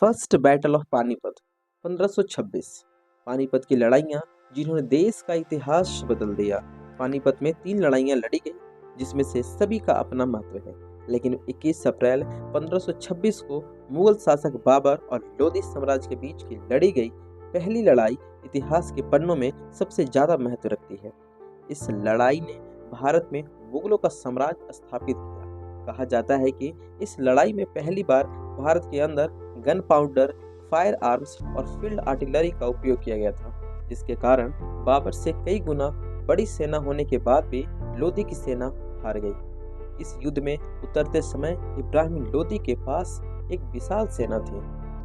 First battle of Panipat 1526। Panipat की लड़ाइयाँ जिन्होंने देश का इतिहास बदल दिया। पानीपत में 3 लड़ाइयाँ लड़ी गई, जिसमें से सभी का अपना महत्व है। लेकिन 21 अप्रैल 1526 को मुगल शासक बाबर और लोधी साम्राज्य के बीच की लड़ी गई पहली लड़ाई इतिहास के पन्नों में सबसे ज्यादा महत्व रखती है। इस लड़ाई ने भारत में मुगलों का साम्राज्य स्थापित किया। कहा जाता है कि इस लड़ाई में पहली बार भारत के अंदर गन पाउडर, फायर आर्म्स और फील्ड आर्टिलरी का उपयोग किया गया था, जिसके कारण बाबर से कई गुना बड़ी सेना होने के बाद भी लोधी की सेना हार गई। इस युद्ध में उतरते समय इब्राहिम लोधी के पास एक विशाल सेना थी,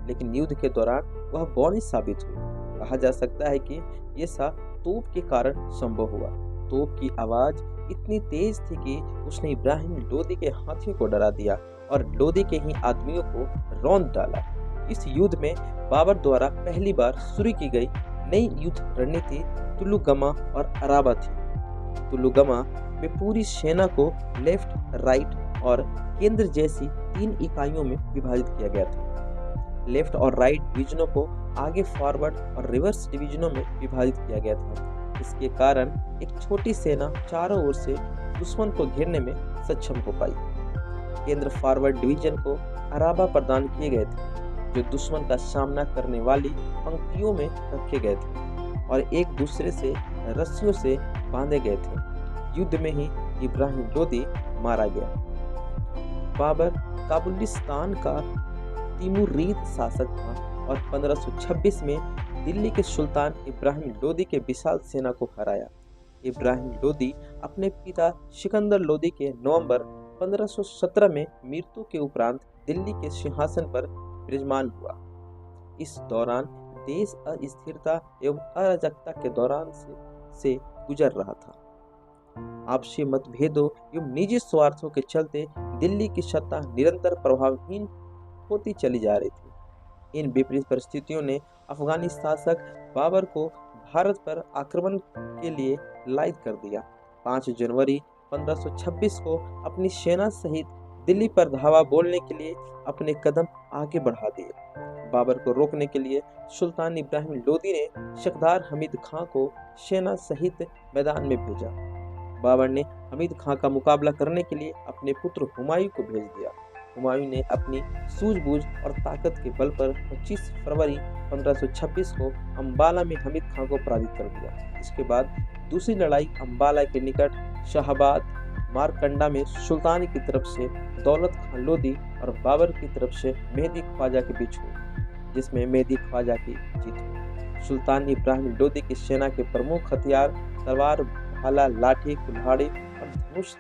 लेकिन युद्ध के दौरान वह बौनी साबित हुई। कहा जा सकता है कि यह सब तोप के कारण संभव हुआ। तोप की आवाज इतनी तेज थी कि उसने इब्राहिम लोधी के हाथियों को डरा दिया और लोधी के ही आदमियों को रौंद डाला। इस युद्ध में बाबर द्वारा पहली बार शुरू की गई नई युद्ध रणनीति तुलुगमा और अराबा थी। तुलुगमा में पूरी सेना को लेफ्ट, राइट और केंद्र जैसी 3 इकाइयों में विभाजित किया गया था। लेफ्ट और राइट डिवीजनों को आगे फॉरवर्ड और रिवर्स डिवीजनों में विभाजित किया गया था। इसके कारण एक छोटी सेना चारों ओर से दुश्मन को घेरने में सक्षम हो पाई। केंद्र फॉरवर्ड डिवीजन को अराबा प्रदान किए गए थे, जो दुश्मन का सामना करने वाली पंक्तियों में रखे गए थे और एक दूसरे से रस्सियों से बांधे गए थे। युद्ध में ही इब्राहिम लोधी मारा गया। बाबर काबुलिस्तान का तिमुरीद शासक था और 1526 में दिल्ली के सुल्तान इब्राहिम लोधी के विशाल सेना को हराया। इब्राहिम लोधी अपने पिता सिकंदर लोधी के नवंबर 1517 में मृत्यु के उपरांत दिल्ली के सिंहासन पर विराजमान हुआ। इस दौरान देश अस्थिरता एवं अराजकता के दौरान से गुजर रहा था। आपसी मतभेदों एवं निजी स्वार्थों के चलते दिल्ली की सत्ता निरंतर प्रभावहीन होती चली जा रही थी। इन विपरीत परिस्थितियों ने अफगानी शासक बाबर को भारत पर आक्रमण के लिए लायक कर दिया। 5 जनवरी 1526 को अपनी सेना सहित दिल्ली पर धावा बोलने के लिए अपने कदम आगे बढ़ा दिए। बाबर को रोकने के लिए सुल्तान इब्राहिम लोधी ने सरदार हमीद खां को सेना सहित मैदान में भेजा। बाबर ने हमीद खां का मुकाबला करने के लिए अपने पुत्र हुमायूं को भेज दिया। हुमायूं ने अपनी सूझबूझ और ताकत के बल पर 25 फरवरी 1526 को अंबाला में हमीद खां को पराजित कर दिया। इसके बाद दूसरी लड़ाई अंबाला के निकट शाहबाद मारकंडा में सुल्तान की तरफ से दौलत खां लोधी और बाबर की तरफ से मेहदी ख्वाजा के बीच हुई, जिसमें मेहदी ख्वाजा की जीत हुई। सुल्तान इब्राहिम लोधी की सेना के प्रमुख हथियार तलवार, भाला, लाठी, कुल्हाड़ी और धनुष।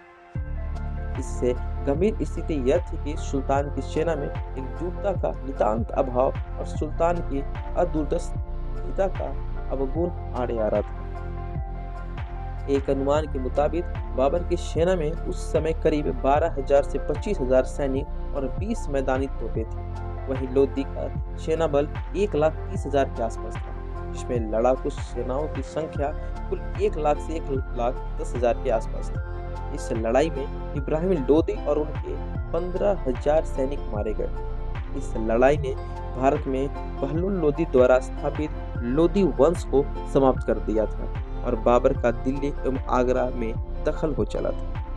इससे गंभीर स्थिति यह थी कि सुल्तान की सेना में एकजुटता का नितांत अभाव और सुल्तान की अदूरदर्शिता का अवगुण आड़े आ रहा था। एक अनुमान के मुताबिक बाबर की सेना में उस समय करीब 12,000 से 25,000 सैनिक और 20 मैदानी तोपें थी। वहीं लोधी का सेना बल 1,30,000 के आसपास था, जिसमें लड़ाकू सेनाओं की संख्या कुल 1 लाख से 1,10,000 के आसपास थी। इस लड़ाई में इब्राहिम लोधी और उनके 15,000 सैनिक मारे गए। इस लड़ाई ने भारत में बहलोल लोधी द्वारा स्थापित लोधी वंश को समाप्त कर दिया था और बाबर का दिल्ली एवं आगरा में दखल हो चला था।